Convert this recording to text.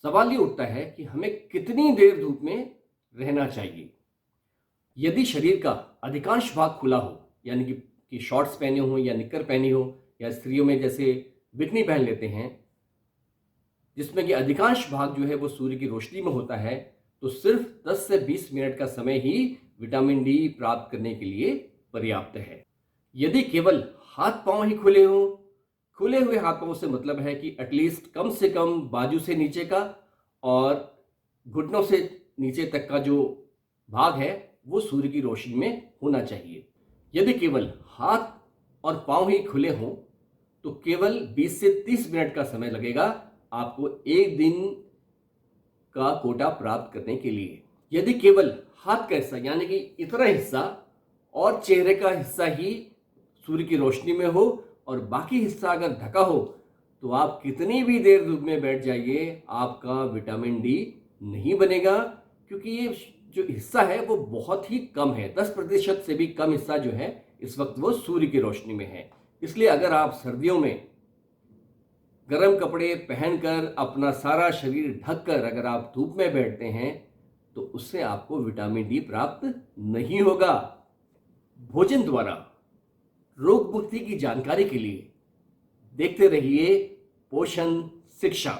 सवाल ये उठता है कि हमें कितनी देर धूप में रहना चाहिए। यदि शरीर का अधिकांश भाग खुला हो, यानी कि शॉर्ट्स पहने हो या निक्कर पहनी हो, या स्त्रियों में जैसे बिकनी पहन लेते हैं, जिसमें कि अधिकांश भाग जो है वो सूर्य की रोशनी में होता है, तो सिर्फ 10 से 20 मिनट का समय ही विटामिन डी प्राप्त करने के लिए पर्याप्त है। यदि केवल हाथ पांव ही खुले हों, खुले हुए हाथ पांव से मतलब है कि एटलीस्ट कम से कम बाजू से नीचे का और घुटनों से नीचे तक का जो भाग है वो सूर्य की रोशनी में होना चाहिए। यदि केवल हाथ और पांव ही खुले हों तो केवल 20 से 30 मिनट का समय लगेगा आपको एक दिन का कोटा प्राप्त करने के लिए। यदि केवल हाथ का हिस्सा यानी कि इतना हिस्सा और चेहरे का हिस्सा ही सूर्य की रोशनी में हो और बाकी हिस्सा अगर ढका हो, तो आप कितनी भी देर धूप में बैठ जाइए, आपका विटामिन डी नहीं बनेगा, क्योंकि ये जो हिस्सा है वो बहुत ही कम है। 10% से भी कम हिस्सा जो है इस वक्त वो सूर्य की रोशनी में है। इसलिए अगर आप सर्दियों में गर्म कपड़े पहनकर अपना सारा शरीर ढककर अगर आप धूप में बैठते हैं तो उससे आपको विटामिन डी प्राप्त नहीं होगा। भोजन द्वारा रोग मुक्ति की जानकारी के लिए देखते रहिए पोषण शिक्षा।